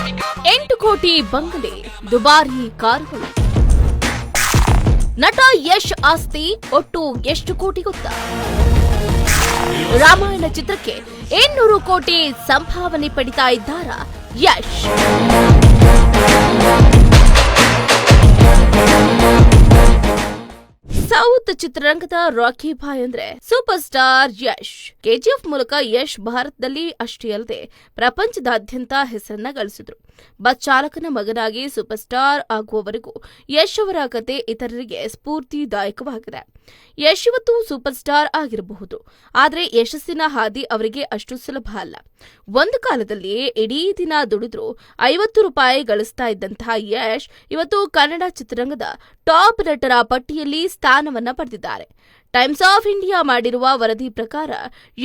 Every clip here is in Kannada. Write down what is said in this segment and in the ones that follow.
8 ಕೋಟಿ ಬಂಗಲೆ, ದುಬಾರಿ ಕಾರುಗಳು. ನಟ ಯಶ್ ಆಸ್ತಿ ಒಟ್ಟು ಎಷ್ಟು ಕೋಟಿ ಗೊತ್ತಾ? ರಾಮಾಯಣ ಚಿತ್ರಕ್ಕೆ 800 ಕೋಟಿ ಸಂಭಾವನೆ ಪಡಿತಾ ಇದ್ದಾರಾ ಯಶ್? ಸೌತ್ ಚಿತ್ರರಂಗದ ರಾಕಿ ಬಾಯ್ ಅಂದ್ರೆ ಸೂಪರ್ ಸ್ಟಾರ್ ಯಶ್. ಕೆಜಿಎಫ್ ಮೂಲಕ ಯಶ್ ಭಾರತದಲ್ಲಿ ಅಷ್ಟೇ ಅಲ್ಲದೆ ಪ್ರಪಂಚದಾದ್ಯಂತ ಹೆಸರನ್ನ ಗಳಿಸಿದ್ರು. ಬಸ್ ಚಾಲಕನ ಮಗನಾಗಿ ಸೂಪರ್ ಸ್ಟಾರ್ ಆಗುವವರೆಗೂ ಯಶ್ ಅವರ ಕತೆ ಇತರರಿಗೆ ಸ್ಫೂರ್ತಿದಾಯಕವಾಗಿದೆ. ಯಶ್ ಇವತ್ತು ಸೂಪರ್ ಸ್ಟಾರ್ ಆಗಿರಬಹುದು, ಆದರೆ ಯಶಸ್ಸಿನ ಹಾದಿ ಅವರಿಗೆ ಅಷ್ಟು ಸುಲಭ ಅಲ್ಲ. ಒಂದು ಕಾಲದಲ್ಲಿ ಇಡೀ ದಿನ ದುಡಿದ್ರು 50 ರೂಪಾಯಿ ಗಳಿಸ್ತಾ ಇದ್ದಂತಹ ಯಶ್ ಇವತ್ತು ಕನ್ನಡ ಚಿತ್ರರಂಗದ ಟಾಪ್ ನಟರ ಪಟ್ಟಿಯಲ್ಲಿ ಸ್ಥಾನವನ್ನ ಪಡೆದಿದ್ದಾರೆ. ಟೈಮ್ಸ್ ಆಫ್ ಇಂಡಿಯಾ ಮಾಡಿರುವ ವರದಿ ಪ್ರಕಾರ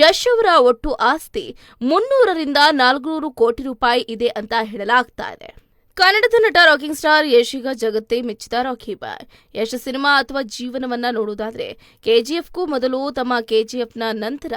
ಯಶ್ ಅವರ ಒಟ್ಟು ಆಸ್ತಿ 300 ರಿಂದ 400 ಕೋಟಿ ರೂಪಾಯಿ ಇದೆ ಅಂತ ಹೇಳಲಾಗ್ತಾ ಇದೆ. ಕನ್ನಡದ ನಟ ರಾಕಿಂಗ್ ಸ್ಟಾರ್ ಯಶ್ ಈಗ ಜಗತ್ತೇ ಮೆಚ್ಚಿದ ರಾಕಿ ಬಾಯ್. ಯಶ್ ಸಿನಿಮಾ ಅಥವಾ ಜೀವನವನ್ನ ನೋಡುವುದಾದ್ರೆ ಕೆಜಿಎಫ್ಗೂ ಮೊದಲು, ತಮ್ಮ ಕೆಜಿಎಫ್ನ ನಂತರ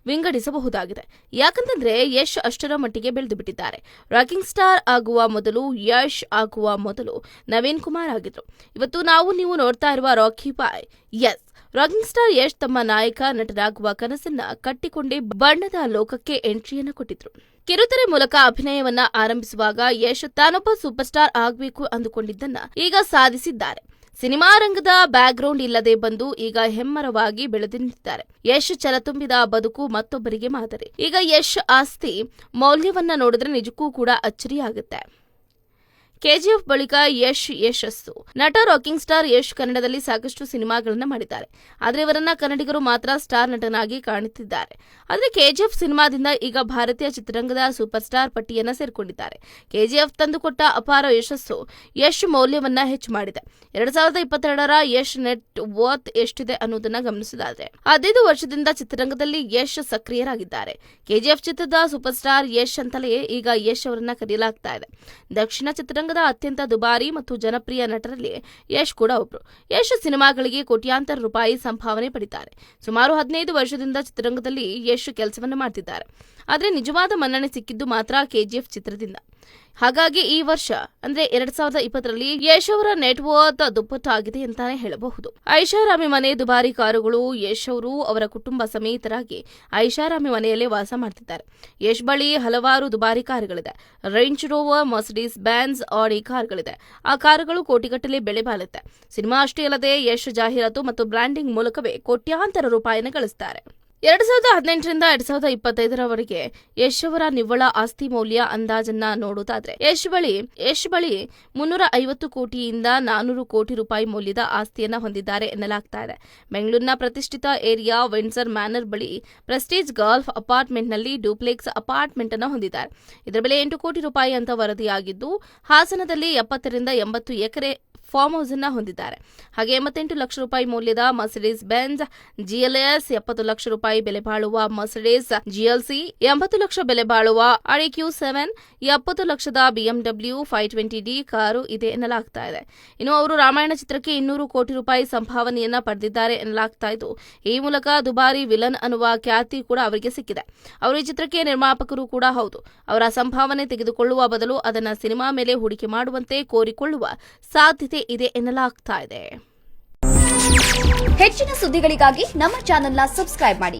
ವಿಂಗಡಿಸಬಹುದಾಗಿದೆ. ಯಾಕಂತಂದ್ರೆ ಯಶ್ ಅಷ್ಟರ ಮಟ್ಟಿಗೆ ಬೆಳೆದು ಬಿಟ್ಟಿದ್ದಾರೆ. ರಾಕಿಂಗ್ ಸ್ಟಾರ್ ಆಗುವ ಮೊದಲು, ಯಶ್ ಆಗುವ ಮೊದಲು ನವೀನ್ ಕುಮಾರ್ ಆಗಿದ್ರು. ಇವತ್ತು ನೀವು ನೋಡ್ತಾ ಇರುವ ರಾಕಿ ಬಾಯ್ ಎಸ್. ರಾಕಿಂಗ್ ಸ್ಟಾರ್ ಯಶ್ ತಮ್ಮ ನಾಯಕ ನಟರಾಗುವ ಕನಸನ್ನ ಕಟ್ಟಿಕೊಂಡೇ ಬಣ್ಣದ ಲೋಕಕ್ಕೆ ಎಂಟ್ರಿಯನ್ನ ಕೊಟ್ಟಿದ್ರು. ಕಿರುತೆರೆ ಮೂಲಕ ಅಭಿನಯವನ್ನ ಆರಂಭಿಸುವಾಗ ಯಶ್ ತಾನೊಬ್ಬ ಸೂಪರ್ ಸ್ಟಾರ್ ಆಗಬೇಕು ಅಂದುಕೊಂಡಿದ್ದನ್ನ ಈಗ ಸಾಧಿಸಿದ್ದಾರೆ. ಸಿನಿಮಾ ರಂಗದ ಬ್ಯಾಕ್ಗ್ರೌಂಡ್ ಇಲ್ಲದೆ ಬಂದು ಈಗ ಹೆಮ್ಮರವಾಗಿ ಬೆಳೆದು ನಿಂತಿದ್ದಾರೆ. ಯಶ್ ಛಲತುಂಬಿದ ಬದುಕು ಮತ್ತೊಬ್ಬರಿಗೆ ಮಾದರಿ. ಈಗ ಯಶ್ ಆಸ್ತಿ ಮೌಲ್ಯವನ್ನ ನೋಡಿದ್ರೆ ನಿಜಕ್ಕೂ ಕೂಡ ಅಚ್ಚರಿಯಾಗುತ್ತೆ. ಕೆಜಿಎಫ್ ಬಳಿಕ ಯಶ್ ಯಶಸ್ಸು. ನಟ ರಾಕಿಂಗ್ ಸ್ಟಾರ್ ಯಶ್ ಕನ್ನಡದಲ್ಲಿ ಸಾಕಷ್ಟು ಸಿನಿಮಾಗಳನ್ನ ಮಾಡಿದ್ದಾರೆ. ಆದರೆ ಇವರನ್ನ ಕನ್ನಡಿಗರು ಮಾತ್ರ ಸ್ಟಾರ್ ನಟನಾಗಿ ಕಾಣುತ್ತಿದ್ದಾರೆ. ಆದರೆ ಕೆಜಿಎಫ್ ಸಿನಿಮಾದಿಂದ ಈಗ ಭಾರತೀಯ ಚಿತ್ರರಂಗದ ಸೂಪರ್ ಸ್ಟಾರ್ ಪಟ್ಟಿಯನ್ನ ಸೇರಿಕೊಂಡಿದ್ದಾರೆ. ಕೆಜಿಎಫ್ ತಂದುಕೊಟ್ಟ ಅಪಾರ ಯಶಸ್ಸು ಯಶ್ ಮೌಲ್ಯವನ್ನ ಹೆಚ್ಚು ಮಾಡಿದೆ. 2022ರ ಯಶ್ ನೆಟ್ ವರ್ತ್ ಎಷ್ಟಿದೆ ಅನ್ನೋದನ್ನ ಗಮನಿಸಿದಾದ್ರೆ 15 ವರ್ಷದಿಂದ ಚಿತ್ರರಂಗದಲ್ಲಿ ಯಶ್ ಸಕ್ರಿಯರಾಗಿದ್ದಾರೆ. ಕೆಜಿಎಫ್ ಚಿತ್ರದ ಸೂಪರ್ ಸ್ಟಾರ್ ಯಶ್ ಅಂತಲೇ ಈಗ ಯಶ್ ಅವರನ್ನ ಕರೆಯಲಾಗ್ತಾ ಇದೆ. ದಕ್ಷಿಣ ಚಿತ್ರರಂಗದ ಅತ್ಯಂತ ದುಬಾರಿ ಮತ್ತು ಜನಪ್ರಿಯ ನಟರಲ್ಲಿ ಯಶ್ ಕೂಡ ಒಬ್ರು. ಯಶ್ ಸಿನಿಮಾಗಳಿಗೆ ಕೋಟ್ಯಾಂತರ ರೂಪಾಯಿ ಸಂಭಾವನೆ ಪಡಿತಾರೆ. ಸುಮಾರು 15 ವರ್ಷದಿಂದ ಚಿತ್ರರಂಗದಲ್ಲಿ ಯಶ್ ಕೆಲಸವನ್ನ ಮಾಡ್ತಿದ್ದಾರೆ. ಆದರೆ ನಿಜವಾದ ಮನ್ನಣೆ ಸಿಕ್ಕಿದ್ದು ಮಾತ್ರ ಕೆಜಿಎಫ್ ಚಿತ್ರದಿಂದ. ಹಾಗಾಗಿ ಈ ವರ್ಷ ಅಂದ್ರೆ 2020ರಲ್ಲಿ ಯಶ್ ಅವರ ನೆಟ್ ವರ್ತ್ ದುಪ್ಪಟ್ಟಾಗಿದೆ ಅಂತಾನೆ ಹೇಳಬಹುದು. ಐಷಾರಾಮಿ ಮನೆ, ದುಬಾರಿ ಕಾರುಗಳು. ಯಶ್ ಅವರು ಅವರ ಕುಟುಂಬ ಸಮೇತರಾಗಿ ಐಷಾರಾಮಿ ಮನೆಯಲ್ಲೇ ವಾಸ ಮಾಡ್ತಿದ್ದಾರೆ. ಯಶ್ ಬಳಿ ಹಲವಾರು ದುಬಾರಿ ಕಾರುಗಳಿದೆ. ರೇಂಜ್ ರೋವರ್, ಮರ್ಸಿಡೀಸ್ ಬೆಂಜ್, ಆಡಿ ಕಾರುಗಳಿದೆ. ಆ ಕಾರುಗಳು ಕೋಟಿಗಟ್ಟಲೆ ಬೆಲೆ ಬಾಳುತ್ತೆ. ಸಿನಿಮಾ ಅಷ್ಟೇ ಅಲ್ಲದೆ ಯಶ್ ಜಾಹೀರಾತು ಮತ್ತು ಬ್ರ್ಯಾಂಡಿಂಗ್ ಮೂಲಕವೇ ಕೋಟ್ಯಾಂತರ ರೂಪಾಯಿನ ಗಳಿಸುತ್ತಾರೆ. 2018ರಿಂದ 2025ರವರೆಗೆ ಯಶ್ ಅವರ ನಿವ್ವಳ ಆಸ್ತಿ ಮೌಲ್ಯ ಅಂದಾಜನ್ನ ನೋಡುವುದಾದ್ರೆ ಯಶ್ ಬಳಿ 350 ಕೋಟಿಯಿಂದ 400 ಕೋಟಿ ರೂಪಾಯಿ ಮೌಲ್ಯದ ಆಸ್ತಿಯನ್ನ ಹೊಂದಿದ್ದಾರೆ ಎನ್ನಲಾಗ್ತಾ ಇದೆ. ಬೆಂಗಳೂರಿನ ಪ್ರತಿಷ್ಠಿತ ಏರಿಯಾ ವಿಂಡ್ಸರ್ ಮ್ಯಾನರ್ ಬಳಿ ಪ್ರೆಸ್ಟೀಜ್ ಗಾಲ್ಫ್ ಅಪಾರ್ಟ್ಮೆಂಟ್ನಲ್ಲಿ ಡೂಪ್ಲೆಕ್ಸ್ ಅಪಾರ್ಟ್ಮೆಂಟ್ ಅನ್ನು ಹೊಂದಿದ್ದಾರೆ. ಇದರ ಬೆಲೆ 8 ಕೋಟಿ ರೂಪಾಯಿ ಅಂತ ವರದಿಯಾಗಿದ್ದು, ಹಾಸನದಲ್ಲಿ 70 ರಿಂದ 80 ಎಕರೆ ಫಾರ್ಮ್ ಹೌಸ್ ಅನ್ನ ಹೊಂದಿದ್ದಾರೆ. ಹಾಗೆ 88 ಲಕ್ಷ ರೂಪಾಯಿ ಮೌಲ್ಯದ ಮರ್ಸಿಡೀಸ್ ಬೆಂಜ್ GLS, 70 ಲಕ್ಷ ರೂಪಾಯಿ ಬೆಲೆ ಬಾಳುವ ಮರ್ಸಿಡೀಸ್ GLC, 80 ಲಕ್ಷ ಬೆಲೆ ಬಾಳುವ Audi Q7, 70 ಲಕ್ಷದ BMW 520D ಕಾರು ಇದೆ ಎನ್ನಲಾಗ್ತಾ ಇದೆ. ಇನ್ನು ಅವರು ರಾಮಾಯಣ ಚಿತ್ರಕ್ಕೆ 200 ಕೋಟಿ ರೂಪಾಯಿ ಸಂಭಾವನೆಯನ್ನ ಪಡೆದಿದ್ದಾರೆ ಎನ್ನಲಾಗ್ತಾ ಇದ್ದು, ಈ ಮೂಲಕ ದುಬಾರಿ ವಿಲನ್ ಅನ್ನುವ ಖ್ಯಾತಿ ಕೂಡ ಅವರಿಗೆ ಸಿಕ್ಕಿದೆ. ಅವರು ಈ ಚಿತ್ರಕ್ಕೆ ನಿರ್ಮಾಪಕರು ಕೂಡ ಹೌದು. ಅವರ ಸಂಭಾವನೆ ತೆಗೆದುಕೊಳ್ಳುವ ಬದಲು ಅದನ್ನ ಸಿನಿಮಾ ಮೇಲೆ ಹೂಡಿಕೆ ಮಾಡುವಂತೆ ಕೋರಿಕೊಳ್ಳುವ ಸಾಧ್ಯತೆ ಇದೆ ಎನ್ನಲಾಗ್ತಾ ಇದೆ. ಹೆಚ್ಚಿನ ಸುದ್ದಿಗಳಿಗಾಗಿ ನಮ್ಮ ಚಾನೆಲ್ನ ಸಬ್ಸ್ಕ್ರೈಬ್ ಮಾಡಿ.